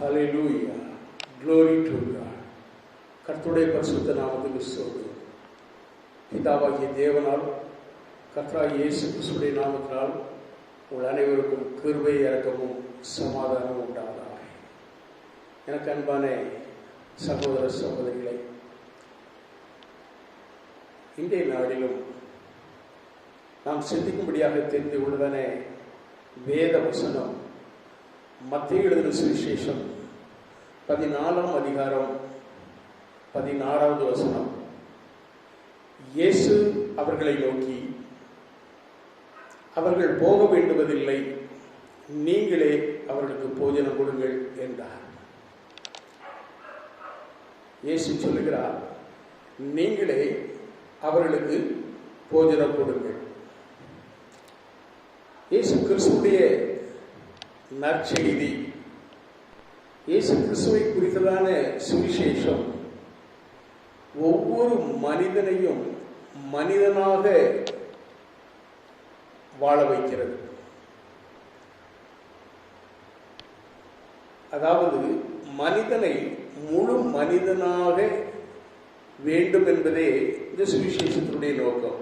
Hallelujah. Glory to God. கர்த்தருடைய பரிசுத்த நாமத்துக்கு ஸ்தோத்திரம். பிதாவாகிய தேவனால் கர்த்தராகிய இயேசு கிறிஸ்துவின் நாமத்தினால் உங்கள் அனைவருக்கும் கிருபை இரக்கமும் சமாதானமும் உண்டாவதாக. எனக்கு அன்பான சகோதர சகோதரிகளை, இன்றைய நாளிலும் நாம் சிந்திக்கும்படியாக தெரிந்து கொள்வதான வேத வசனம் மத்தேயு எழுதின சுவிசேஷம் 14ஆம் அதிகாரம் 16வது வசனம். இயேசு அவர்களை நோக்கி, அவர்கள் போக வேண்டுவதில்லை, நீங்களே அவர்களுக்கு போஜனம் கொடுங்கள் என்றார். இயேசு சொல்லுகிறார், நீங்களே அவர்களுக்கு போஜனம் கொடுங்கள். இயேசு கிறிஸ்துடைய நற்செய்தி, இயேசு கிறிஸ்துவை குறித்ததான சுவிசேஷம் ஒவ்வொரு மனிதனையும் மனிதனாக வாழ வைக்கிறது. அதாவது மனிதனை முழு மனிதனாக வேண்டும் என்பதே இந்த சுவிசேஷத்தினுடைய நோக்கம்.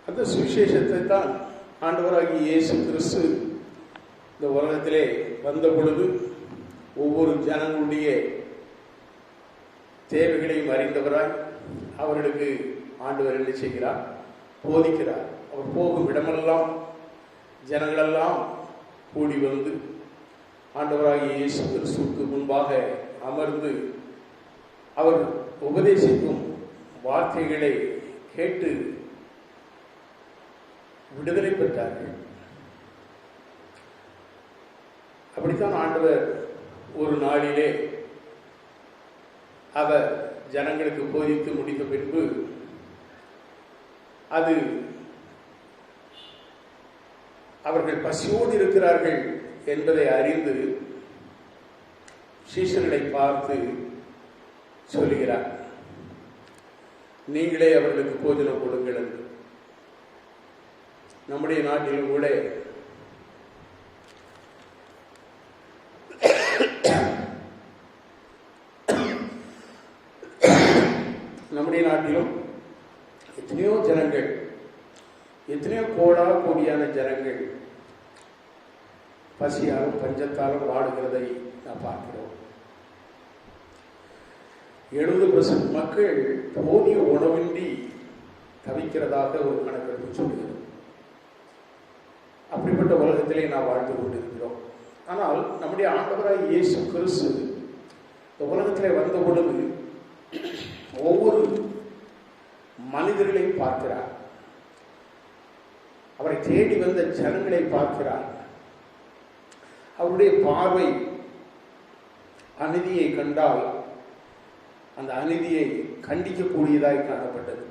அந்த சுவிசேஷத்தை தான் ஆண்டவராகிய இயேசு கிறிஸ்து இந்த உலகத்திலே வந்த பொழுது ஒவ்வொரு ஜனங்களுடைய தேவைகளையும் அறிந்தவராய் அவர்களுக்கு ஆண்டவர் என்ன செய்கிறார்? போதிக்கிறார். அவர் போகும் இடமெல்லாம் ஜனங்களெல்லாம் கூடி வந்து ஆண்டவராகிய இயேசு கிறிஸ்துவுக்கு முன்பாக அமர்ந்து அவர் உபதேசிக்கும் வார்த்தைகளை கேட்டு விடுதலை பெற்றார்கள். அப்படித்தான் ஆண்டவர் ஒரு நாளிலே அவர் ஜனங்களுக்கு போதித்து முடித்த பின்பு அது அவர்கள் பசியோடு இருக்கிறார்கள் என்பதை அறிந்து சீஷர்களை பார்த்து சொல்லுகிறார், நீங்களே அவர்களுக்கு போஜனம் கொடுங்கள் என்று. நம்முடைய நாட்டிலும் கூட எத்தனையோ ஜனங்கள், எத்தனையோ கோடியான ஜனங்கள் பசியாலும் பஞ்சத்தாலும் வாடுகிறதை நாம் பார்க்கிறோம். 70% மக்கள் போதிய உணவின்றி தவிக்கிறதாக ஒரு கணக்கெடுப்பு சொல்கிறது. அப்படிப்பட்ட உலகத்திலே நாம் வாழ்ந்து கொண்டிருக்கிறோம். ஆனால் நம்முடைய ஆண்டவராய் இயேசு கிறிஸ்து இந்த உலகத்திலே வந்த பொழுது ஒவ்வொரு மனிதர்களை பார்க்கிறார். அவரை தேடி வந்த ஜனங்களை பார்க்கிறார். அவருடைய பார்வை அநீதியை கண்டால் அந்த அநீதியை கண்டிக்கக்கூடியதாய் காணப்பட்டது.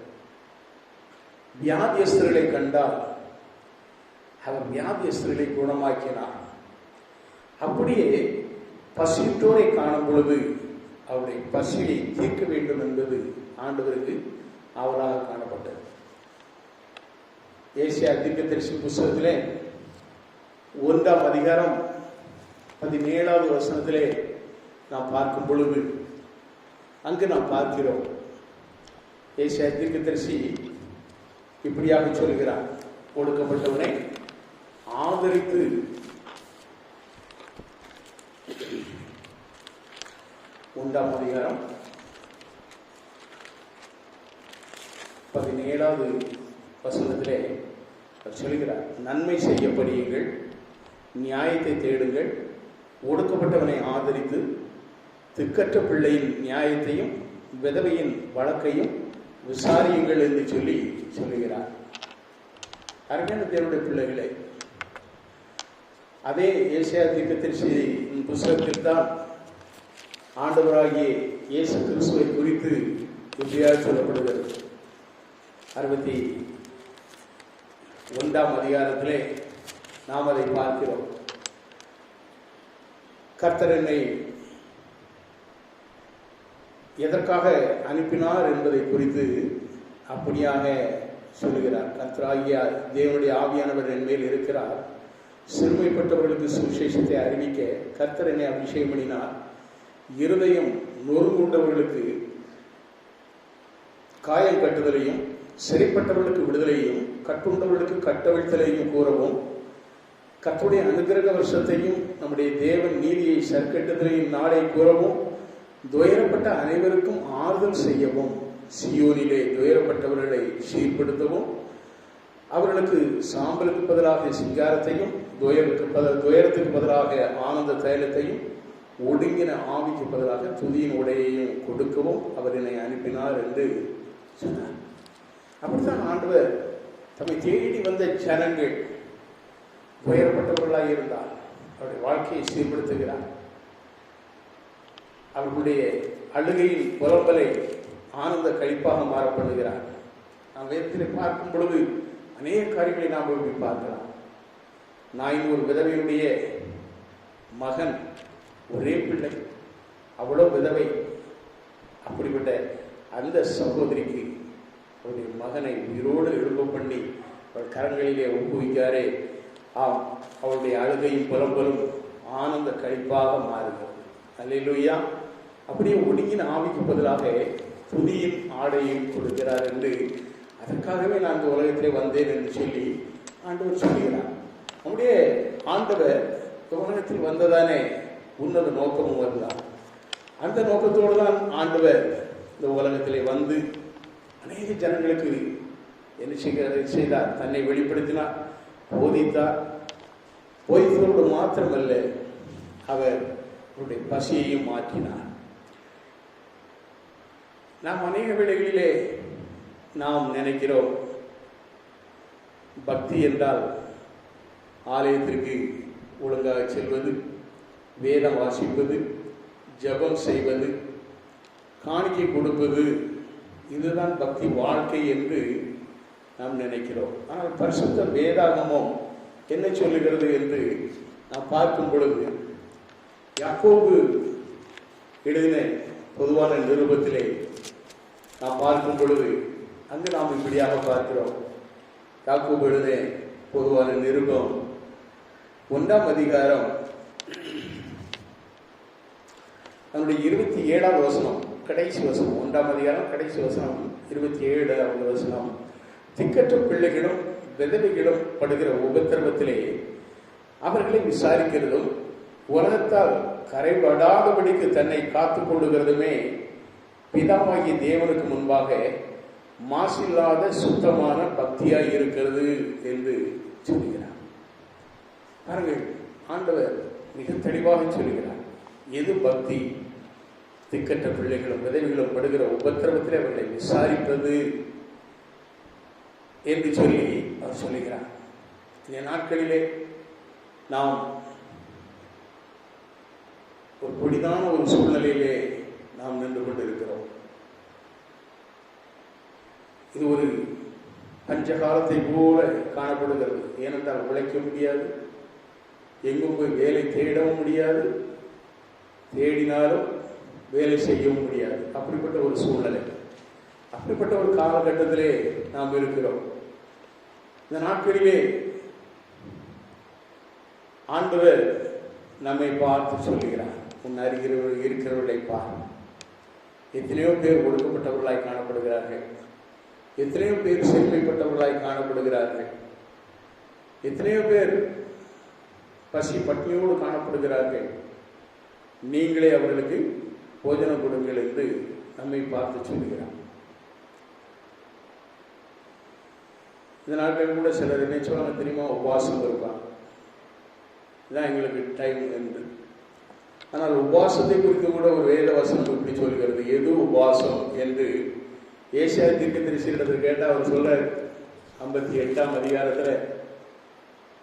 வியாதியஸ்தர்களை கண்டால் அவர் வியாதியஸ்தர்களை குணமாக்கினார். அப்படியே பசியிட்டோரை காணும் பொழுது அவருடைய பசியை தீர்க்க வேண்டும் என்பது ஆண்டவருக்கு அவராக காணப்பட்டது. ஏசாயா தீர்க்கதரிசி புத்தகத்திலே 1ஆம் அதிகாரம் 17வது வசனத்திலே நாம் பார்க்கும் பொழுது அங்கு நாம் பார்க்கிறோம், ஏசாயா தீர்க்கதரிசி இப்படியாக சொல்கிறார், ஒடுக்கப்பட்டவனை ஆதரித்து 1ஆம் அதிகாரம் 17வது வசனத்திலே சொல்கிறார், நன்மை செய்ய படியுங்கள், நியாயத்தை தேடுங்கள், ஒடுக்கப்பட்டவனை ஆதரித்து திக்கற்ற பிள்ளையின் நியாயத்தையும் விதவையின் வழக்கையும் விசாரியுங்கள் என்று சொல்லுகிறார். அருமையான தேவனுடைய பிள்ளைகளே, அதே ஏசாயா தீர்க்கதரிசி புத்தகத்தில் தான் ஆண்டவராகிய இயேசு கிறிஸ்துவை குறித்து இப்படியாக சொல்லப்படுகிறது. 61ஆம் அதிகாரத்திலே நாம் அதை பார்க்கிறோம். கர்த்தர் என்னை எதற்காக அனுப்பினார் என்பதை குறித்து அப்படியாக சொல்லுகிறார். கர்த்தராகிய தேவனுடைய ஆவியானவர் என் மேல் இருக்கிறார், சிறுமைப்பட்டவர்களுக்கு சுவிசேஷத்தை அறிவிக்க கர்த்தர் என்னை அபிஷேகம் பண்ணினார். இருதயம் நொறுங்குண்டவர்களுக்கு காயம் கட்டுதலையும், சிறைப்பட்டவர்களுக்கு விடுதலையும், கட்டுண்டவர்களுக்கு கட்டவிழ்த்தலையும் கூறவும், கர்த்தருடைய அனுக்கிரக வருஷத்தையும் நம்முடைய தேவன் நீதியை சற்கட்டுதலையும் நாளை கூறவும், துயரப்பட்ட அனைவருக்கும் ஆறுதல் செய்யவும், சியோனிலே துயரப்பட்டவர்களை சீர்படுத்தவும், அவர்களுக்கு சாம்பலுக்கு பதிலாக சிங்காரத்தையும், துயரத்துக்கு பதிலாக ஆனந்த தைலத்தையும், ஒடுங்கின ஆவிக்கு பதிலாக துதியின் உடையையும் கொடுக்கவும் அவர் என்னை அனுப்பினார் என்று சொன்னார். அப்படித்தான் ஆண்டவர் தம்மை தேடி வந்த ஜனங்கள் துயரப்பட்டவர்களாக இருந்தார் அவருடைய வாழ்க்கையை சீர்படுத்துகிறார். அவர்களுடைய அழுகையின் புலம்பலை ஆனந்த கழிப்பாக மாற பண்ணுகிறார். நாம் வேதத்திலே பார்க்கும் பொழுது அநேக காரியங்களை நாம் விரும்பி பார்க்கலாம். நான் ஒரு விதவையுடைய மகன், ஒரே பிள்ளை, அவ்வளோ விதவை. அப்படிப்பட்ட அந்த சகோதரிக்கு அவருடைய மகனை உயிரோடு எழும்ப பண்ணி அவள் கரங்களிலே ஒப்புவிக்காரே, ஆம், அவளுடைய அழுகையும் புலம்பலும் ஆனந்த கழிப்பாக மாறுகிறது. அல்லேலூயா. அப்படியே ஒடுங்கின ஆவிக்கு பதிலாக துதியின் ஆடையும் கொடுக்கிறார் என்று, அதற்காகவே நான் இந்த உலகத்திலே வந்தேன் என்று சொல்லி ஆண்டவர் சொல்லுகிறார். நம்முடைய ஆண்டவர் இந்த உலகத்தில் வந்ததானே உன்னத நோக்கமும் வந்தார். அந்த நோக்கத்தோடு தான் ஆண்டவர் இந்த உலகத்திலே வந்து அநேக ஜனங்களுக்கு என்ன செய்தார்? தன்னை வெளிப்படுத்தினார், போதித்தார். போதித்தோடு மாத்திரமல்ல, அவர் அவருடைய பசியையும் மாற்றினார். நாம் அநேக வேளைகளிலே நாம் நினைக்கிறோம், பக்தி என்றால் ஆலயத்திற்கு ஒழுங்காக செல்வது, வேதம் வாசிப்பது, ஜெபம் செய்வது, காணிக்கை கொடுப்பது, இதுதான் பக்தி வாழ்க்கை என்று நாம் நினைக்கிறோம். ஆனால் பரிசுத்த வேதாகமம் என்ன சொல்லுகிறது என்று நாம் பார்க்கும் பொழுது, யாக்கோபு எழுதின பொதுவான நிருபத்திலே நாம் பார்க்கும் பொழுது அங்கு நாம் இப்படியாக பார்க்கிறோம். யாக்கோபு எழுதின பொதுவான நிருபம் 1ஆம் அதிகாரம் நம்முடைய 27வது வசனம், கடைசி வசனம். 1ஆம் அதிகாரம் கடைசி வசனம், 27வது வசனம். திக்கற்ற பிள்ளைகளும் விதவைகளும் படுகிற உபத்திரவத்திலே அவர்களை விசாரிக்கிறதும், உலகத்தால் கரைபடாதபடிக்கு தன்னை காத்துக் கொள்ளுகிறதுமே பிதாவாகிய தேவனுக்கு முன்பாக மாசில்லாத சுத்தமான பக்தியாய் இருக்கிறது என்று சொல்லுகிறார். பாருங்கள், ஆண்டவர் மிக தெளிவாக சொல்லுகிறார், எது பக்தி? திக்கற்ற பிள்ளைகளும் விதவைகளும் படுகிற உபத்திரவத்தில் அவர்களை விசாரிப்பது என்று சொல்லி அவர் சொல்லுகிறார். இந்த நாட்களிலே நாம் ஒரு பொடிதான ஒரு சூழ்நிலையிலே நாம் நின்று கொண்டிருக்கிறோம். இது ஒரு பஞ்சகாலத்தை போல காணப்படுகிறது. ஏனென்றால் உழைக்க முடியாது, எங்கும் போய் வேலை தேடவும் முடியாது, தேடினாலும் வேலை செய்யவும் முடியாது. அப்படிப்பட்ட ஒரு சூழ்நிலை, அப்படிப்பட்ட ஒரு காலகட்டத்திலே நாம் இருக்கிறோம். இந்த நாட்களிலே ஆண்டவர் நம்மை பார்த்து சொல்லுகிறார், உன் அருகில் இருக்கிறவர்களை பார். எத்தனையோ பேர் ஒடுக்கப்பட்டவர்களாய் காணப்படுகிறார்கள், எத்தனையோ பேர் செழுமைப்பட்டவர்களாய் காணப்படுகிறார்கள், எத்தனையோ பேர் பசி பட்னியோடு காணப்படுகிறார்கள். நீங்களே அவர்களுக்கு போஜனம் கொடுங்கள் என்று நம்மை பார்த்து சொல்லுகிறார். இந்த நாட்கள் கூட சிலர் என்ன சொல்லுவாங்க தெரியுமா? உபவாசம் இருப்பாங்க, இதுதான் எங்களுக்கு டைம் என்று. ஆனால் உபவாசத்தை குறித்து கூட ஒரு வேத வசனம் இப்படி சொல்கிறது, எது உபவாசம் என்று. ஏசாயா தீர்க்கதரிசியிடத்தில் கேட்டால் அவர் சொல்றார், 58ஆம் அதிகாரத்தில்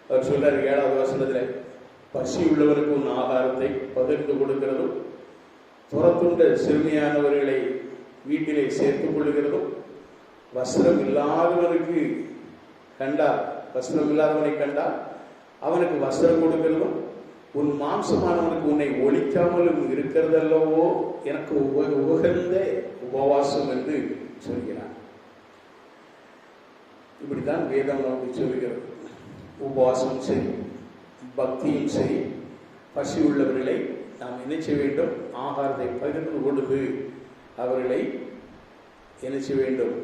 அவர் சொல்றார், 7வது வசனத்தில், பசி உள்ளவருக்கு உன் ஆகாரத்தை பகிர்ந்து கொடுக்கிறதும், துரத்துண்ட சிறுமியானவர்களை வீட்டிலே சேர்த்துக் கொள்ளுகிறதும், வஸ்திரம் இல்லாதவனுக்கு கண்டால், வஸ்திரம் இல்லாதவனை கண்டால் அவனுக்கு வஸ்திரம் கொடுக்கிறதும், உன் மாம்சமானவனுக்கு உன்னை ஒழிக்காமலும் இருக்கிறதல்லவோ எனக்கு உகந்த உபவாசம் என்று சொல்கிறார். இப்படித்தான் வேதம் நமக்கு சொல்கிறது. உபவாசம் சரி, பக்தியும் சரி, பசி உள்ளவர்களை நாம் என்ன செய்ய வேண்டும்? ஆகாரத்தை பகிர்ந்து கொடுத்து அவர்களை என்ன செய்ய வேண்டும்?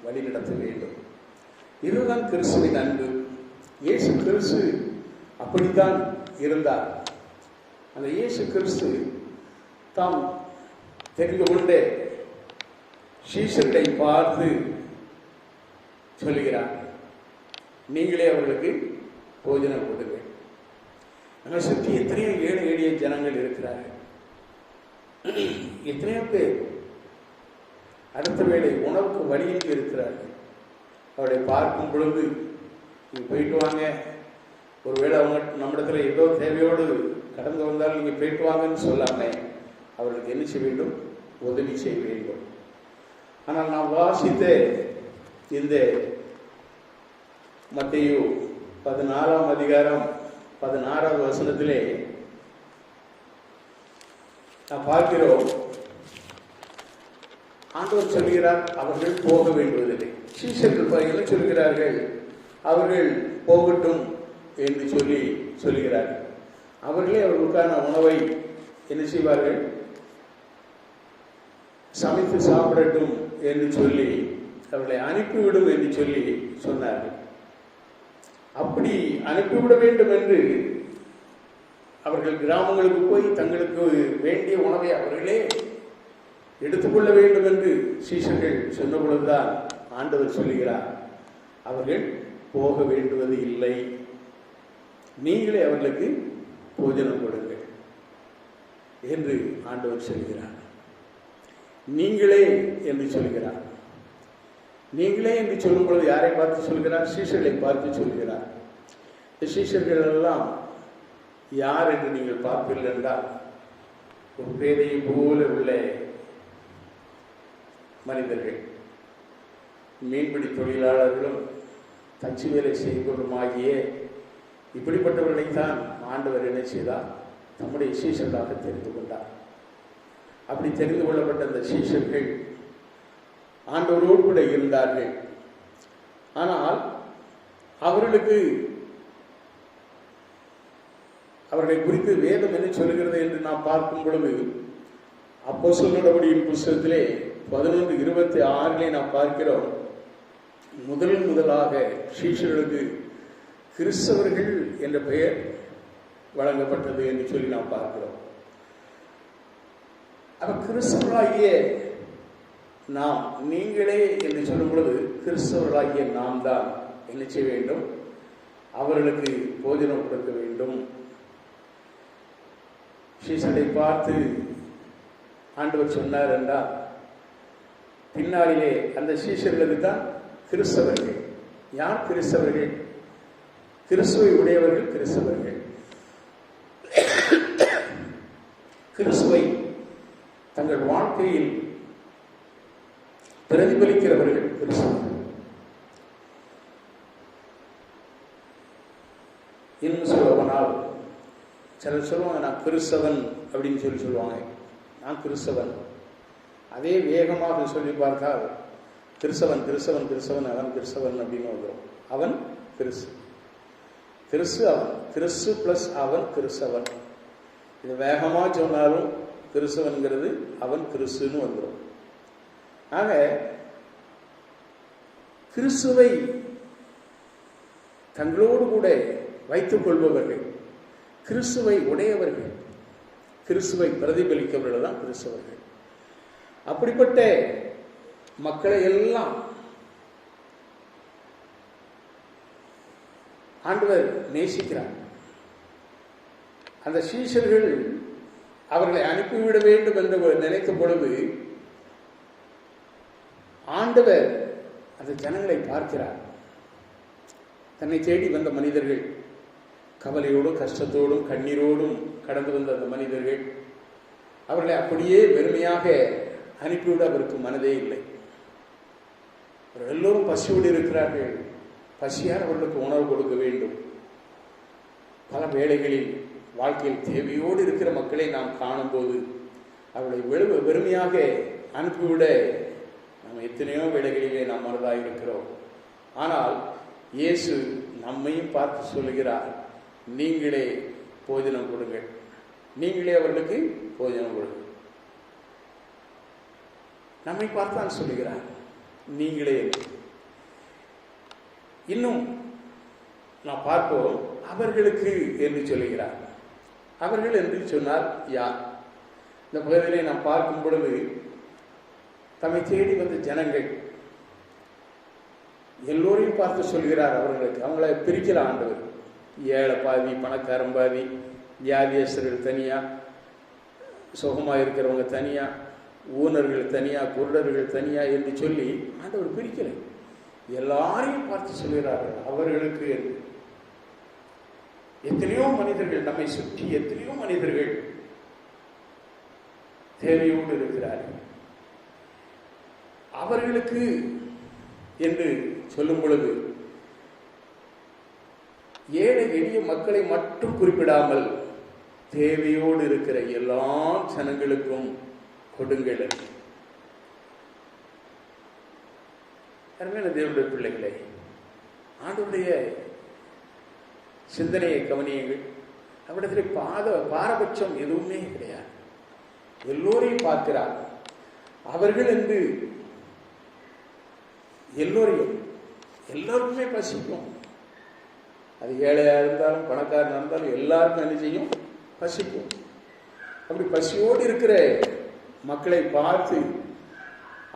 வழிநடத்த வேண்டும். இதுதான் கிறிஸ்துவின் அன்பு. இயேசு கிறிஸ்து அப்படித்தான் இருந்தார். அந்த இயேசு கிறிஸ்து தாம் தெரிந்து கொண்ட சீஷர்களை பார்த்து சொல்கிறார், நீங்களே அவர்களுக்கு போஜனம் கொடுங்க. நம்மை சுற்றி எத்தனையோ ஏழை எளிய ஜனங்கள் இருக்கிறார்கள். எத்தனையோ பேர் அடுத்த வேளை உணவுக்கு வழியின்றி இருக்கிறார்கள். அவரை பார்க்கும் பொழுது நீங்கள் போயிட்டு வாங்க, ஒருவேளை அவங்க நம்மிடத்தில் ஏதோ தேவையோடு கடந்து வந்தாலும் நீங்கள் போயிட்டு வாங்கன்னு சொல்லாமல் அவர்களுக்கு என்ன செய்ய வேண்டும்? உதவி செய்ய வேண்டும். ஆனால் நாம் வாசித்த இந்த மத்தேயு 14ஆம் அதிகாரம் 16வது வசனத்திலே நாம் பார்க்கிறோம், ஆண்டவர் சொல்கிறார் அவர்கள் போக வேண்டுவதில்லை. சீஷர்கள் என்ன சொல்கிறார்கள்? அவர்கள் போகட்டும் என்று சொல்கிறார்கள். அவர்களே அவர்களுக்கான உணவை என்ன செய்வார்கள்? சமைத்து சாப்பிடட்டும் என்று சொல்லி அவர்களை அனுப்பிவிடும் என்று சொன்னார்கள். அப்படி அனுப்பிவிட வேண்டும் என்று அவர்கள் கிராமங்களுக்கு போய் தங்களுக்கு வேண்டிய உணவை அவர்களே எடுத்துக்கொள்ள வேண்டும் என்று சீஷர்கள் சொன்ன பொழுதுதான் ஆண்டவர் சொல்லுகிறார், அவர்கள் போக வேண்டுவது இல்லை, நீங்களே அவர்களுக்கு போஜனம் கொடுங்கள் என்று ஆண்டவர் சொல்கிறார். நீங்களே என்று சொல்கிறார். நீங்களே என்று சொல்லும் பொழுது யாரை பார்த்து சொல்கிறார்? சீஷர்களை பார்த்து சொல்கிறார். இந்த சீஷர்கள் எல்லாம் யார் என்று நீங்கள் பார்ப்பீர்கள் என்றால், ஒரு பேதையை போல உள்ள மனிதர்கள், மீன்பிடி தொழிலாளர்களும் தச்சு வேலை செய்வதுமாகிய இப்படிப்பட்டவர்களைத்தான் ஆண்டவர் என்ன செய்தார்? தம்முடைய சீஷர்களாக தெரிந்து கொண்டார். அப்படி தெரிந்து கொள்ளப்பட்ட அந்த சீஷர்கள் ஆண்டவரோடு கூட இருந்தார்கள். ஆனால் அவர்களை குறித்து வேதம் என்ன சொல்கிறது என்று நாம் பார்க்கும் பொழுது, அப்போஸ்தலர் நடவடிக்கையின் புத்தகத்திலே 11:26 நாம் பார்க்கிறோம், முதலாக சீஷர்களுக்கு கிறிஸ்தவர்கள் என்ற பெயர் வழங்கப்பட்டது என்று சொல்லி நாம் பார்க்கிறோம். கிறிஸ்தவர்களாகிய நாம், நீங்களே என்று சொல்லும் பொழுது கிறிஸ்தவர்களாகிய நாம் தான் என்ன செய்ய வேண்டும்? அவர்களுக்கு போஜனம் கொடுக்க வேண்டும். சீஷரை பார்த்து ஆண்டவர் சொன்னார் என்றால், பின்னாளிலே அந்த சீஷர்களுக்கு தான் கிறிஸ்தவர்கள். யார் கிறிஸ்தவர்கள்? கிறிஸ்துவை உடையவர்கள் கிறிஸ்தவர்கள். கிறிஸ்துவை தங்கள் வாழ்க்கையில் பிரதிபலிக்கிறவர்கள் கிறிஸ்தவர்கள். இன்னும் சொல்லுவனால் சிலர் சொல்லுவாங்க, நான் கிறிஸ்தவன் அப்படின்னு சொல்லுவாங்க. நான் கிறிஸ்தவன். அதே வேகமாக சொல்லி பார்த்தால் கிறிஸ்தவன் கிறிஸ்தவன் கிறிஸ்தவன் அவன் கிறிஸ்தவன் அப்படின்னு வந்துடும். அவன் கிறிஸ்து அவன், கிறிஸ்து பிளஸ் அவன் கிறிஸ்தவன். இது வேகமாக சொன்னாலும் கிறிஸ்தவன்கிறது அவன் கிறிஸ்துன்னு வந்துடும். ஆக கிறிஸ்துவை தங்களோடு கூட வைத்துக் கொள்பவர்கள், கிறிஸ்துவை உடையவர்கள், கிறிஸ்துவை பிரதிபலிக்கவர்கள் தான் கிறிஸ்தவர்கள். அப்படிப்பட்ட மக்களை எல்லாம் ஆண்டவர் நேசிக்கிறார். அந்த சீஷர்கள் அவர்களை அனுப்பிவிட வேண்டும் என்று நினைத்த பொழுது ஆண்டவர் அந்த ஜனங்களை பார்க்கிறார். தன்னை தேடி வந்த மனிதர்கள், கவலையோடும் கஷ்டத்தோடும் கண்ணீரோடும் கடந்து வந்த அந்த மனிதர்கள், அவர்களை அப்படியே வெறுமையாக அனுப்பிவிட அவருக்கு மனதே இல்லை. அவர்கள் எல்லோரும் பசியோடு இருக்கிறார்கள். பசியார் அவர்களுக்கு உணவு கொடுக்க வேண்டும். பல வேளைகளில் வாழ்க்கையில் தேவையோடு இருக்கிற மக்களை நாம் காணும்போது அவர்களை வெறுமையாக அனுப்பிவிட நாம் எத்தனையோ வேளைகளிலே நாம் மனதாக இருக்கிறோம். ஆனால் இயேசு நம்மையும் பார்த்து சொல்லுகிறார், நீங்களே போஜனம் கொடுங்கள், நீங்களே அவர்களுக்கு போஜனம் கொடுங்கள். நம்மை பார்த்தான் சொல்லுகிறார், நீங்களே. இன்னும் நான் பார்ப்போம், அவர்களுக்கு என்று சொல்லுகிறார். அவர்கள் என்று சொன்னால் யார்? இந்த பகுதியிலே நாம் பார்க்கும் பொழுது தம்மை தேடி வந்த ஜனங்கள் எல்லோரையும் பார்த்து சொல்கிறார். அவர்களுக்கு அவங்கள பிரிக்கிற ஆண்டவர், ஏழை பாதி, பணக்காரன் பாதி, வியாதியஸ்தர்கள் தனியா, சுகமாக இருக்கிறவங்க தனியா, ஊனர்கள் தனியா, குருடர்கள் தனியா என்று சொல்லி ஆண்டவர் பிரிக்கலை. எல்லாரையும் பார்த்து சொல்கிறார்கள் அவர்களுக்கு என்று. எத்தனையோ மனிதர்கள் நம்மை சுற்றி, எத்தனையோ மனிதர்கள் தேவையோடு இருக்கிறார்கள். அவர்களுக்கு என்று சொல்லும் பொழுது ஏழை எளிய மக்களை மட்டும் குறிப்பிடாமல் தேவையோடு இருக்கிற எல்லா ஜனங்களுக்கும் கொடுங்கள். அருமையான தேவனுடைய பிள்ளைகளை, ஆண்டவருடைய சிந்தனையை கவனியுங்கள். அவரிடத்தில் பாரபட்சம் எதுவுமே கிடையாது. எல்லோரையும் பார்க்கிறார். அவர்கள் என்று எல்லோருக்குமே பசிக்கும். அது ஏழையா இருந்தாலும் பணக்காரன் இருந்தாலும் எல்லாருக்கும் என்ன செய்யும்? பசிக்கும். அப்படி பசியோடு இருக்கிற மக்களை பார்த்து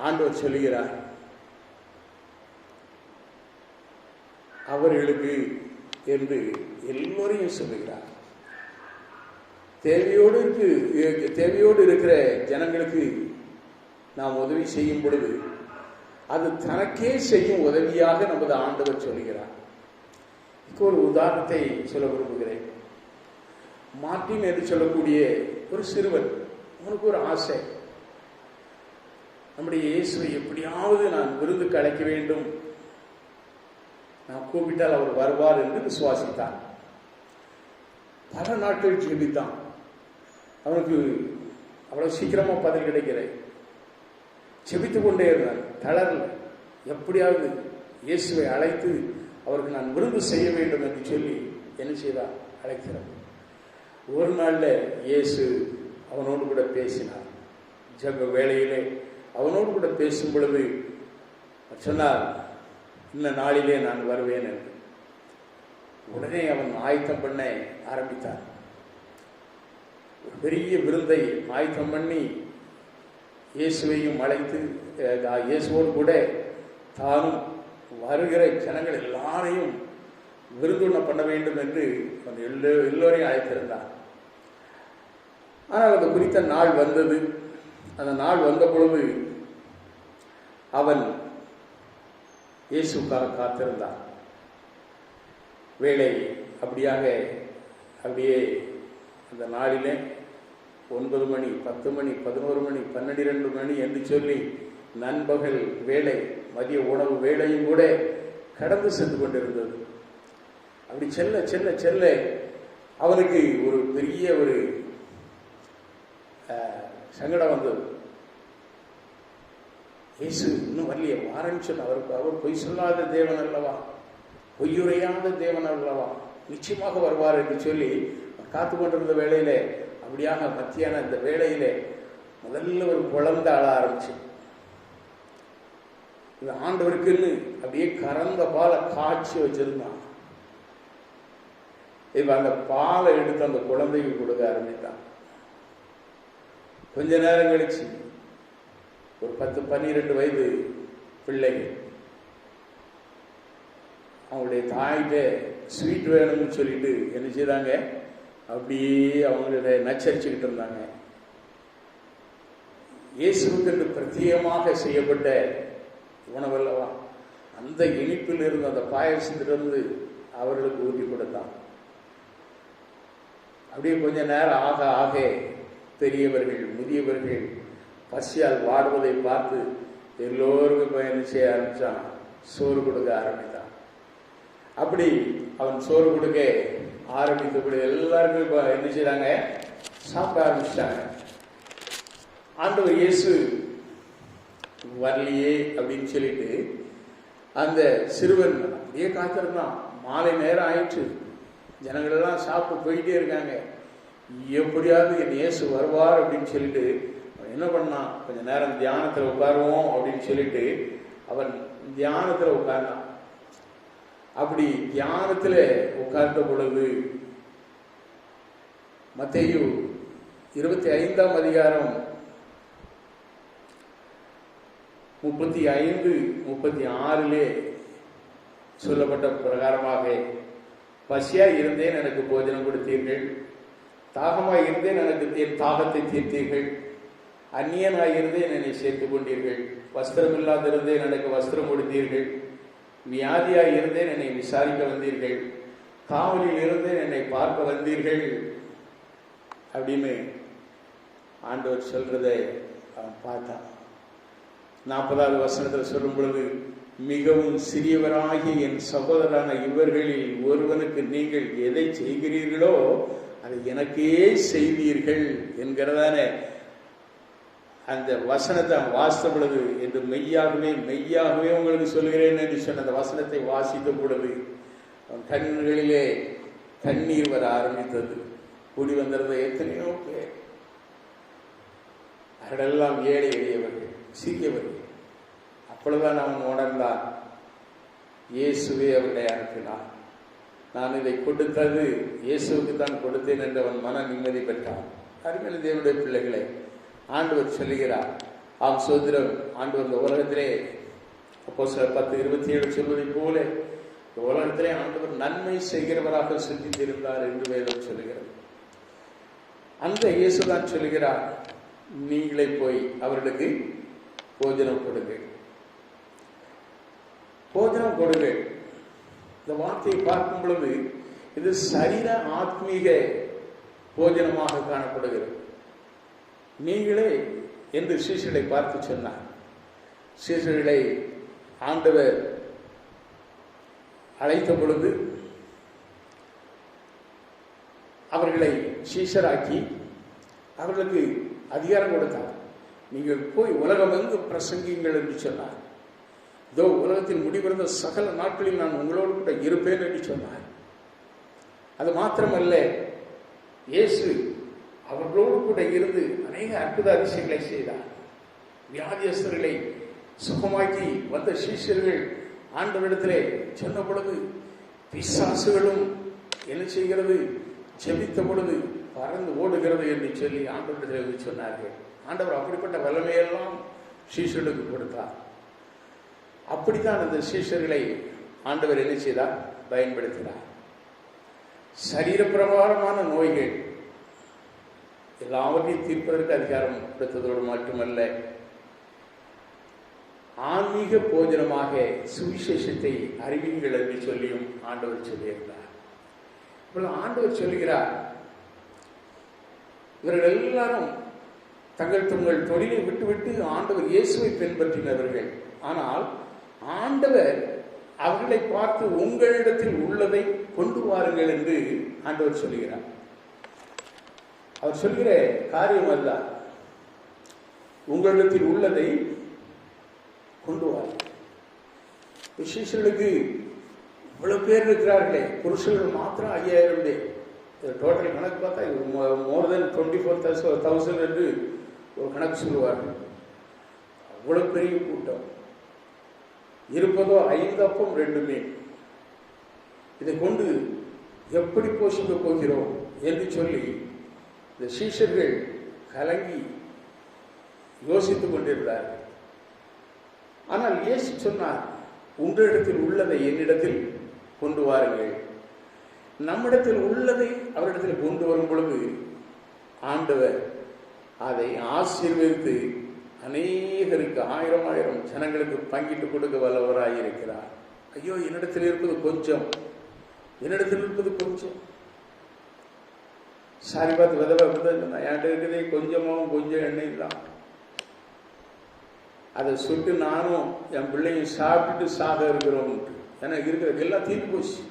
ஆண்டவர் சொல்லுகிறார், அவர்களுக்கு என்று எல்லோரையும் சொல்லுகிறார். தேவையோடு இருக்கிற ஜனங்களுக்கு நாம் உதவி செய்யும் பொழுது அது தனக்கே செய்யும் உதவியாக நமது ஆண்டவர் சொல்கிறார். ஒரு உதாரணத்தை சொல்ல விரும்புகிறேன். மார்ட்டின் என்று சொல்லக்கூடிய ஒரு சிறுவன், அவனுக்கு ஒரு ஆசை, நம்முடைய இயேசுவை எப்படியாவது நான் விருந்துக்கு அழைக்க வேண்டும், நான் கூப்பிட்டால் அவர் வருவார் என்று விசுவாசித்தான். பல நாட்கள் ஜெபித்தான். அவனுக்கு அவ்வளவு சீக்கிரமா பதில் கிடைக்கல. ஜெபித்து கொண்டே இருந்தான், தளரல. எப்படியாவது இயேசுவை அழைத்து அவருக்கு நான் விருந்து செய்ய வேண்டும் என்று சொல்லி என்ன செய்தார்? அழைக்கிறார். ஒரு நாள்ல இயேசு அவனோடு கூட பேசினார். ஜெப வேளையிலே அவனோடு கூட பேசும் பொழுது சொன்னார், இந்த நாளிலே நான் வருவேன் என்று. உடனே அவன் ஆயத்தம் பண்ண ஆரம்பித்தான். ஒரு பெரிய விருந்தை ஆயத்தம் பண்ணி இயேசுவையும் அழைத்து, இயேசுவோடு கூட தானும் வருகிற ஜனங்கள் எல்லாரையும் விருந்துண்ண பண்ண வேண்டும் என்று எல்லோரையும் அழைத்திருந்தான். ஆனால் அது குறித்த நாள் வந்தது. அந்த நாள் வந்த பொழுது அவன் இயேசுக்காக காத்திருந்தான். வேளை அப்படியே அந்த நாளிலே 9 மணி, 10 மணி, 11 மணி, 12 மணி என்று சொல்லி நண்பகல் வேளை, மதிய உணவு வேளையும் கூட கடந்து சென்று கொண்டிருந்தது. அப்படி செல்ல செல்ல செல்ல அவனுக்கு ஒரு பெரிய ஒரு சங்கடம் வந்தது. இயேசு இன்னும் வரலையே, வாரன்னு சொன்ன. அவர் பொய் சொல்லாத தேவன் அல்லவா, பொய்யுரையாத தேவன் அல்லவா, நிச்சயமாக வருவார் என்று சொல்லி காத்து கொண்டிருந்த வேளையில, அப்படியாக மத்தியான இந்த வேளையிலே முதல்ல ஒரு குழந்தை அழ ஆரம்பிச்சு. இந்த ஆண்டவருக்குன்னு அப்படியே கறந்த பாலை காய்ச்சி வச்சிருந்தான். இப்ப அந்த பாலை எடுத்து அந்த குழந்தைக்கு கொடுக்க ஆரம்பித்தான். கொஞ்ச நேரம் கழிச்சு ஒரு 10-12 வயது பிள்ளைகள் அவங்களுடைய தாயிட்ட ஸ்வீட் வேணும்னு சொல்லிட்டு என்ன செய்தாங்க? அப்படியே அவங்களுடைய நச்சரிச்சுக்கிட்டு இருந்தாங்க. இயேசுவுக்கு என்று பிரத்யேகமாக செய்யப்பட்ட உணவல்லவா, அந்த இனிப்பில் இருந்து, அந்த பாயசத்திலிருந்து அவர்களுக்கு ஊற்றி கொடுத்தான். அப்படியே கொஞ்ச நேரம் ஆக ஆக பெரியவர்கள், முதியவர்கள் பசியால் வாடுவதை பார்த்து எல்லோருக்கும் பயணம் செய்ய ஆரம்பிச்சான். சோறு கொடுக்க ஆரம்பித்தான். அப்படி அவன் சோறு கொடுக்க ஆரம்பித்தபடி எல்லாருக்கும் என்ன செய்யறாங்க? சாப்பிட ஆரம்பிச்சிட்டாங்க. ஆண்டவர் இயேசு வரலையே அப்படின்னு சொல்லிட்டு அந்த சிறுவன் அப்படியே காத்திருந்தான். மாலை நேரம் ஆயிற்று, ஜனங்களெல்லாம் சாப்பிட்டு போயிட்டே இருக்காங்க. எப்படியாவது என் இயேசு வருவார் அப்படின்னு சொல்லிட்டு அவன் என்ன பண்ணான், கொஞ்சம் நேரம் தியானத்தில் உட்காருவோம் அப்படின்னு சொல்லிட்டு அவன் தியானத்தில் உட்கார்ந்தான். அப்படி தியானத்தில் உட்கார்ந்த பொழுது மத்தேயு 25ஆம் அதிகாரம் 35-36 சொல்லப்பட்ட பிரகாரமாக, பசியாய் இருந்தேன் எனக்கு போஜனம் கொடுத்தீர்கள், தாகமாய் இருந்தேன் எனக்கு என் தாகத்தை தீர்த்தீர்கள், அந்நியனாய் இருந்தேன் என்னை சேர்த்துக் கொண்டீர்கள், வஸ்திரம் இல்லாதிருந்தேன் எனக்கு வஸ்திரம் கொடுத்தீர்கள், வியாதியாய் இருந்தேன் என்னை விசாரிக்க வந்தீர்கள், காவலில் இருந்தேன் என்னை பார்க்க வந்தீர்கள் அப்படின்னு ஆண்டவர் சொல்றதை அவன் பார்த்தான். 40வது வசனத்தில் சொல்லும் பொழுது, மிகவும் சிறியவராகிய என் சகோதரரான இவர்களில் ஒருவனுக்கு நீங்கள் எதை செய்கிறீர்களோ அதை எனக்கே செய்வீர்கள் என்கிறதான அந்த வசனத்தை வாசித்த பொழுது, என்று மெய்யாகவே மெய்யாகவே உங்களுக்கு சொல்கிறேன் என்று சொன்ன அந்த வசனத்தை வாசித்த பொழுது அவன் கண்களிலே கண்ணீர் வர ஆரம்பித்தது. கூடி வந்திருந்த எத்தனையோ பேர், அவர்களெல்லாம் ஏழை எளியவர்கள், சிறியவர்கள். அப்பொழுதுதான் அவன் உணர்ந்தான், இயேசுவே அவர்களை அனுப்பினார், நான் இதை கொடுத்தது இயேசுவுக்கு தான் கொடுத்தேன் என்று அவன் மன நிம்மதி பெற்றான். அருமையான தேவனுடைய பிள்ளைகளை, ஆண்டவர் சொல்லுகிறார், ஆம் சோதரம், ஆண்டவர் இந்த உலகத்திலே அப்போஸ்தலர் 10:27 சொல்வதை போல இந்த உலகத்திலே ஆண்டவர் நன்மை செய்கிறவராக சிந்தித்திருந்தார் என்று வேதம் சொல்லுகிறது. அந்த இயேசுதான் சொல்லுகிறார், நீங்களே போய் அவர்களுக்கு போஜனம் கொடுங்கள், போஜனம் கொடுங்கள். இந்த வார்த்தையை பார்க்கும் பொழுது இது சரீர ஆத்மீக போஜனமாக காணப்படுகிறது. நீங்களே என்று சீஷர்களை பார்த்து சொன்னார். சீஷர்களை ஆண்டவர் அழைத்த பொழுது அவர்களை சீஷராக்கி அவர்களுக்கு அதிகாரம் கொடுத்தார். நீங்கள் போய் உலகமெங்கு பிரசங்கிங்கள் என்று சொன்னார். இதோ உலகத்தில் முடிவிருந்த சகல நாட்களில் நான் உங்களோடு கூட இருப்பேன் என்று சொன்னார். அது மாத்திரமல்ல, இயேசு அவர்களோடு கூட இருந்து அநேக அற்புத அதிசயங்களை செய்தார். வியாதியஸ்தர்களை சுகமாக்கி வந்த சீஷர்கள் ஆண்டவரிடத்திலே சொன்ன பொழுது பிசாசுகளும் என்ன செய்கிறது, ஜெபித்த பொழுது பறந்து ஓடுகிறது என்று சொல்லி ஆண்டவரிடத்தில் சொன்னார்கள். ஆண்டவர் அப்படிப்பட்ட வல்லமையெல்லாம் சீஷர்களுக்கு கொடுத்தார். அப்படித்தான் அந்த சீஷர்களை ஆண்டவர் என்ன செய்தார், பயன்படுத்தினார். சரீரப்பிரகாரமான நோய்கள் எல்லாவற்றையும் தீர்ப்பதற்கு அதிகாரம் கொடுத்ததோடு மட்டுமல்ல, ஆன்மீக போஜனமாக சுவிசேஷத்தை அறிவிங்கள் என்று சொல்லியும் ஆண்டவர் சொல்லியிருந்தார். இப்பொழுது ஆண்டவர் சொல்லுகிறார், இவர்கள் எல்லாரும் தங்கள் தொழிலை விட்டுவிட்டு ஆண்டவர் இயேசுவை பின்பற்றினவர்கள். ஆனால் ஆண்டவர் அவர்களை பார்த்து உங்களிடத்தில் உள்ளதை கொண்டு வாருங்கள் என்று ஆண்டவர் சொல்லுகிறார். அவர் சொல்கிற காரியம் அல்ல, உங்களிடத்தில் உள்ளதை கொண்டு வாருங்கள். விசேஷர்களுக்கு இவ்வளவு பேர் இருக்கிறார்களே, புருஷர்கள் மாத்திரம் 5000 பேர். டோட்டல் கணக்கு பார்த்தா மோர் தென் 24,000 என்று ஒரு கணக்கு சொல்லுவார்கள். அவ்வளவு பெரிய கூட்டம். இருப்பதோ 5 அப்பம் 2 மீன். இதை கொண்டு எப்படி போஷிக்க போகிறோம் என்று சொல்லி இந்த சீஷர்கள் கலங்கி யோசித்துக் கொண்டிருந்தார்கள். ஆனால் இயேசு சொன்னார், உங்களிடத்தில் உள்ளதை என்னிடத்தில் கொண்டு வாருங்கள். நம்மிடத்தில் உள்ளதை அவரிடத்தில் கொண்டு வரும் பொழுது ஆண்டவர் அதை ஆசீர்வதித்து அநேகருக்கு 1000 ஜனங்களுக்கு பங்கிட்டு கொடுக்க வல்லவராயிருக்கிறார். ஐயோ, என்னிடத்தில் இருப்பது கொஞ்சம், என்னிடத்தில் இருப்பது கொஞ்சம். சாரி பார்த்து விதவை என்கிட்ட இருக்கிறதே கொஞ்சமாவும் கொஞ்சம் எண்ணெய் தான், அதை சுட்டு நானும் என் பிள்ளையும் சாப்பிட்டுட்டு சாக இருக்கிறோம். எனக்கு இருக்கிறது எல்லாம் தீர்ந்து போச்சு,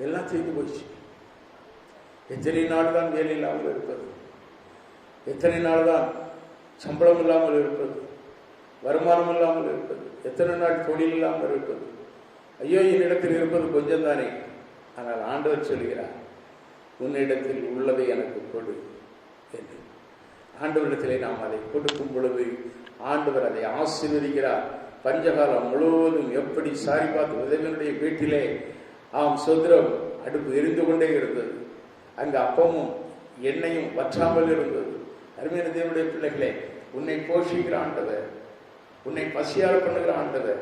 எல்லாம் தீர்ந்து போச்சு. எத்தனை நாள் தான் வேலை இல்லாமல் இருப்பது, எத்தனை நாள் தான் சம்பளம் இல்லாமல் இருப்பது, வருமானம் இல்லாமல் இருப்பது, எத்தனை நாள் தொழில் இல்லாமல் இருப்பது. ஐயோ, என்னிடத்தில் இருப்பது கொஞ்சம் தானே, ஆனால் ஆண்டவர் சொல்கிறார், உன்னிடத்தில் உள்ளதை எனக்கு கொடு என்று. ஆண்டவரிடத்திலே நாம் அதை கொடுக்கும் பொழுது ஆண்டவர் அதை ஆசீர்வதிக்கிறார். பஞ்சகாலம் முழுவதும் எப்படி சாரிபாத் விதவனுடைய வீட்டிலே சுதந்திரம் அடுப்பு எரிந்து கொண்டே இருந்தது. அங்கு அப்பமும் எண்ணெயும் வற்றாமல் இருந்தது. அருமையான தேவனுடைய பிள்ளைகளே, உன்னை போஷிக்கிற ஆண்டவர், உன்னை பசியால் பண்ணுகிற ஆண்டவர்,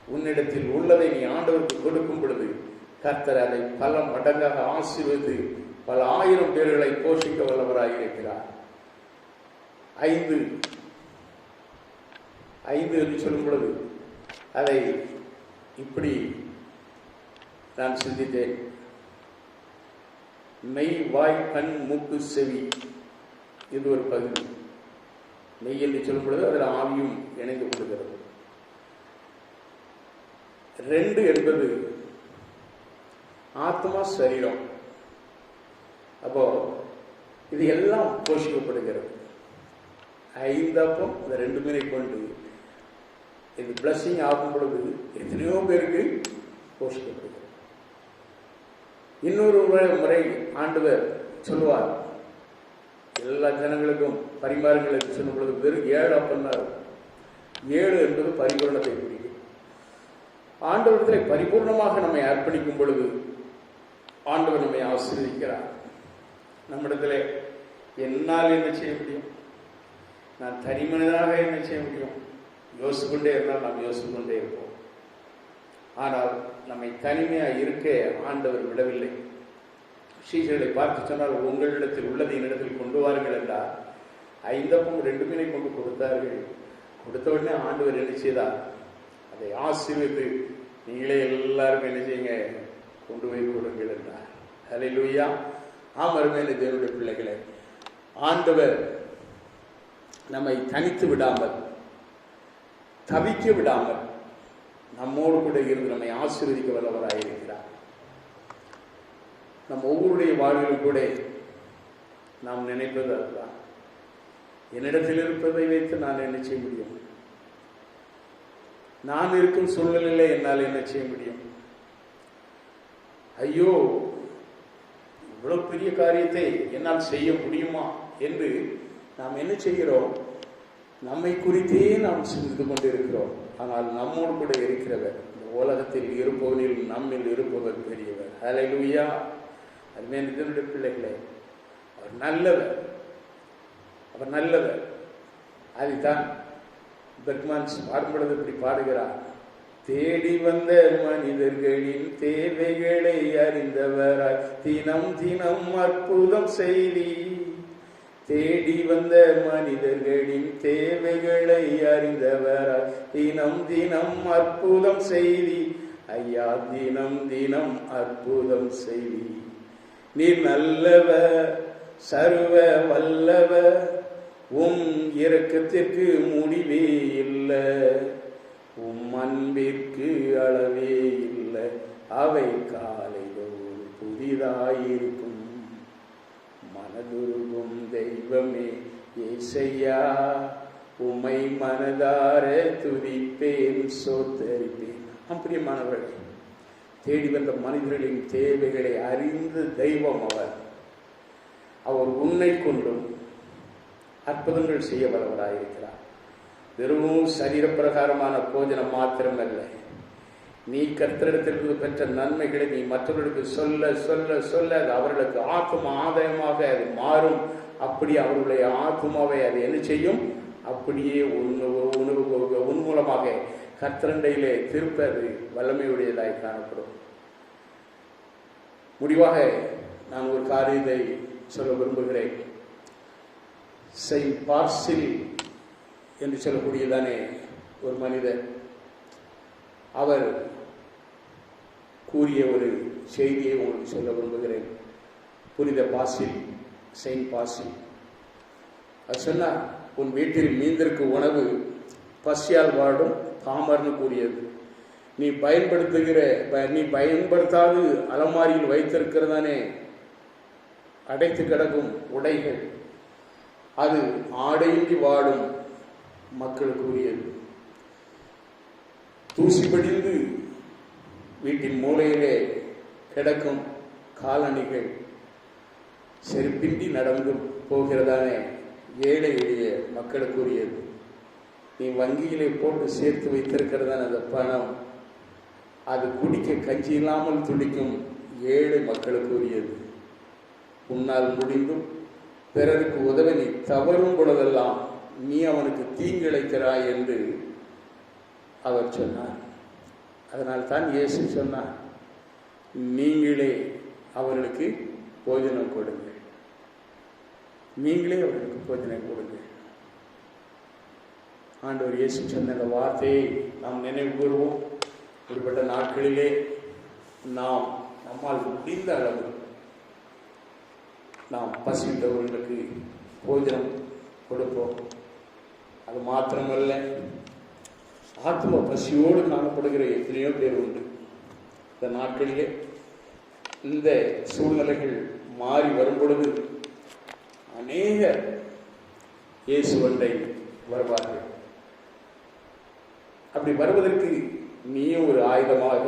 உன்னிடத்தில் உள்ளதை நீ ஆண்டவருக்கு கொடுக்கும் பொழுது கர்த்தர் அதை பல மடங்காக ஆசீர்வதித்து பல ஆயிரம் பேர்களை போஷிக்க வல்லவராக இருக்கிறார். 5 என்று சொல்லும் பொழுது அதை இப்படி நான் சிந்தித்தேன். மெய், வாய், கண், மூக்கு, செவி, இது ஒரு பகுதி. மெய் என்று சொல்லும் பொழுது அதில் ஆவியும் இணைந்து கொள்கிறது. 2 என்பது ஆத்மா, சரீரம். அப்போ இது எல்லாம் போஷிக்கப்படுகிறது. 5 அப்பம் இந்த 2 பேரை கொண்டு இது பிளஸிங் ஆகும் பொழுது எத்தனையோ பேருக்கு போஷிக்கப்படுகிறது. இன்னொரு முறை ஆண்டவர் சொல்லுவார், எல்லா ஜனங்களுக்கும் பரிமாறுங்களுக்கு சொல்லும் பொழுது வெறும் 7 அப்பம் தான். 7 என்பது பரிபூர்ணத்தை குறிக்கும். ஆண்டவரத்தில் பரிபூர்ணமாக நம்மை அர்ப்பணிக்கும் பொழுது ஆண்டவர் நம்மை ஆசீர்வதிக்கிறார். நம்மிடத்தில் என்னால் என்ன செய்ய முடியும், நான் தனி மனிதனாக என்ன செய்ய முடியும், யோசிக்கொண்டே இருந்தால் நாம் யோசிக்கொண்டே இருப்போம். ஆனால் நம்மை தனிமையாக இருக்க ஆண்டவர் விடவில்லை. சீஷர்களை பார்த்து சொன்னால், உங்களிடத்தில் உள்ளதை என்னிடத்தில் கொண்டு வாருங்கள் என்றார். 5 அப்பம் 2 மீனை கொண்டு கொடுத்தார்கள். கொடுத்த உடனே ஆண்டவர் என்ன செய்தார், அதை ஆசீர்வதித்து நீங்களே எல்லாருக்கும் என்ன செய்யுங்க, கொண்டு போய் கொடுங்கள் என்றார். ஹல்லேலூயா. அருமையான தேவனுடைய பிள்ளைகளே, ஆண்டவர் நம்மை தனித்து விடாமல், தவிக்க விடாமல் நம்மோடு கூட இருந்து நம்மை ஆசீர்வதிக்க வல்லவராக இருக்கிறார். நம் ஒவ்வொருடைய வாழ்விலும் கூட நாம் நினைப்பது அதுதான். என்னிடத்தில் இருப்பதை வைத்து நான் என்ன செய்ய முடியும், நான் இருக்கும் சூழ்நிலையில என்னால் என்ன செய்ய முடியும், ஐயோ இவ்வளவு பெரிய காரியத்தை என்னால் செய்ய முடியுமா என்று நாம் என்ன செய்கிறோம், நம்மை குறித்தே நாம் சிந்தித்து கொண்டிருக்கிறோம். ஆனால் நம்மோடு கூட இருக்கிறவர், இந்த உலகத்தில் இருப்பவனில் நம்மில் இருப்பவர் பெரியவர். ஹல்லேலூயா. அருமையான தேவனுடைய பிள்ளைகளே, அவர் நல்லவர், அவர் நல்லவர். அதுதான் பெர்க்மன்ஸ் பாடும்பொழுது இப்படி பாடுகிறார், தேடி வந்த மனிதர்களின் தேவைகளை அறிந்தவராய் தினம் தினம் அற்புதம் செய்தி. தேடி வந்த மனிதர்களின் தேவைகளை அறிந்தவராய் தினம் தினம் அற்புதம் செய்தி. ஐயா, தினம் தினம் அற்புதம் செய்தி. நீர் நல்லவர், சர்வ வல்லவர், உம் இரக்கத்திற்கு முடிவே இல்லை, உம் அன்பிற்கு அளவே இல்லை, அவை காலைதோறும் புதிதாயிருக்கும். மனதுருகும் தெய்வமே ஏசையா, உம்மை மனதார துதிப்பேன், சோத்தரிப்பேன். பிரியமானவர்களே, தேடி வந்த மனிதர்களின் தேவைகளை அறிந்து தெய்வம் அவர் உன்னை கொண்டும் அற்புதங்கள் செய்ய வல்லவராயிருக்கிறார். வெறும் சரீரப்பிரகாரமான போஜனம் மாத்திரமல்ல, நீ கர்த்தரிடத்திலிருந்து பெற்ற நன்மைகளை நீ மற்றவர்களுக்கு சொல்ல சொல்ல சொல்ல அது அவர்களுக்கு ஆத்தும ஆதாயமாக அது மாறும். அப்படி அவர்களுடைய ஆத்துமாவை அது என்ன செய்யும், அப்படியே உன் மூலமாக கர்த்தரண்டையிலே திருப்ப அது வல்லமையுடையதாய் காணப்படும். முடிவாக நான் ஒரு காரியத்தை சொல்ல விரும்புகிறேன். செயின்ட் பார்சில் என்று சொல்லக்கூடியதானே ஒரு மனிதர், அவர் கூறிய ஒரு செய்தியை உங்களுக்கு சொல்ல விரும்புகிறேன். புனித பாசில், செயின்ட் பாசில் அது சொன்னார், உன் வீட்டில் மீந்திருக்கு உணவு பசியால் வாடும் பாமர்னு கூறியது. நீ பயன்படுத்தாது அலமாரியில் வைத்திருக்கிறதானே அடைத்து கிடக்கும் உடைகள், அது ஆடையின்றி வாடும் மக்களுக்கு உரியது. தூசி படிந்து வீட்டின் மூலையிலே கிடக்கும் காலணிகள் செருப்பின்றி நடந்து போகிறதானே ஏழை எளிய மக்களுக்குரியது. நீ வங்கியிலே போட்டு சேர்த்து வைத்திருக்கிறதான அந்த பணம், அது குடிக்க கஞ்சி இல்லாமல் துடிக்கும் ஏழை மக்களுக்குரியது. உன்னால் முடிந்தும் பிறருக்கு உதவ நீ தவறும் பொழுதெல்லாம் நீ அவனுக்கு தீங்கிழைக்கிறாய் என்று அவர் சொன்னார். அதனால் தான் இயேசு சொன்னார், நீங்களே அவர்களுக்கு போஜனம் கொடுங்கள், நீங்களே அவர்களுக்கு போஜனம் கொடுங்கள். ஆண்டவர் இயேசு சொன்ன அந்த வார்த்தையை நாம் நினைவு கூறுவோம். இப்படிப்பட்ட நாட்களிலே நம்மால் முடிந்த அளவு நாம் பசித்தவர்களுக்கு போஜனம் கொடுப்போம். அது மாத்திரமல்ல, ஆத்ம பசியோடு காணப்படுகிற எத்தனையோ பேர் உண்டு. இந்த நாட்களிலே இந்த சூழ்நிலைகள் மாறி வரும் பொழுது அநேக இயேசுவண்டை வருவார்கள். அப்படி வருவதற்கு நீயும் ஒரு ஆயுதமாக,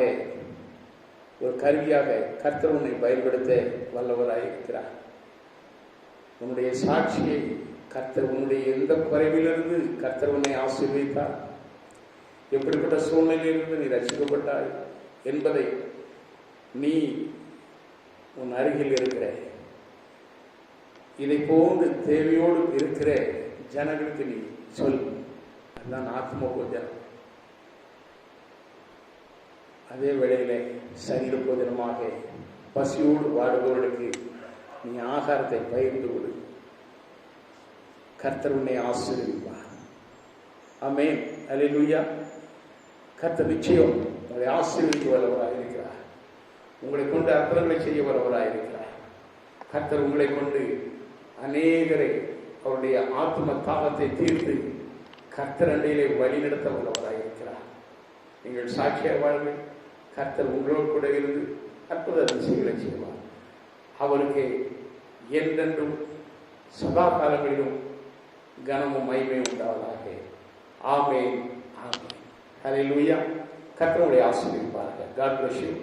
ஒரு கருவியாக கர்த்தர் உன்னை பயன்படுத்த வல்லவராயிருக்கிறார். உன்னுடைய சாட்சியை கர்த்தர், உன்னுடைய எந்த குறைவிலிருந்து கர்த்தர் உன்னை ஆசீர்வதித்தார், எப்படிப்பட்ட சூழ்நிலையிலிருந்து நீ ரட்சிக்கப்பட்டாய் என்பதை நீ உன் அருகில் இருக்கிற, இதை போன்று தேவையோடு இருக்கிற ஜனங்களுக்கு நீ சொல். அதுதான் ஆத்ம போஜனம். அதே வேளையில சரீர போஜனமாக பசியோடு வாடுபவர்களுக்கு நீ ஆகாரத்தை பகிர்ந்து கொடு. கர்த்தர் உன்னை ஆசீர்வதிப்பார். ஆமென், அல்லேலூயா. கர்த்தர் நிச்சயம் உங்களை ஆசீர்வதிக்க வல்லவராக இருக்கிறார். உங்களை கொண்டு அற்புதங்களை செய்ய வல்லவராக இருக்கிறார். கர்த்தர் உங்களை கொண்டு அநேகரை அவருடைய ஆத்ம தாகத்தை தீர்த்து கர்த்தர் அண்டையிலே வழிநடத்த வல்லவராக இருக்கிறார். நீங்கள் சாட்சியாக வாழ்கள். கர்த்தர் உங்களோடு கூட இருந்து அற்புத அதிசயங்களை செய்வார். அவருக்கு என்றென்றும் சதா காலங்களிலும் கனமும் மகிமையும் உண்டாவதாக. ஆமென், ஆமென், அல்லேலூயா. கர்த்தர் உங்களை ஆசீர்வதிப்பார்கள். God bless you.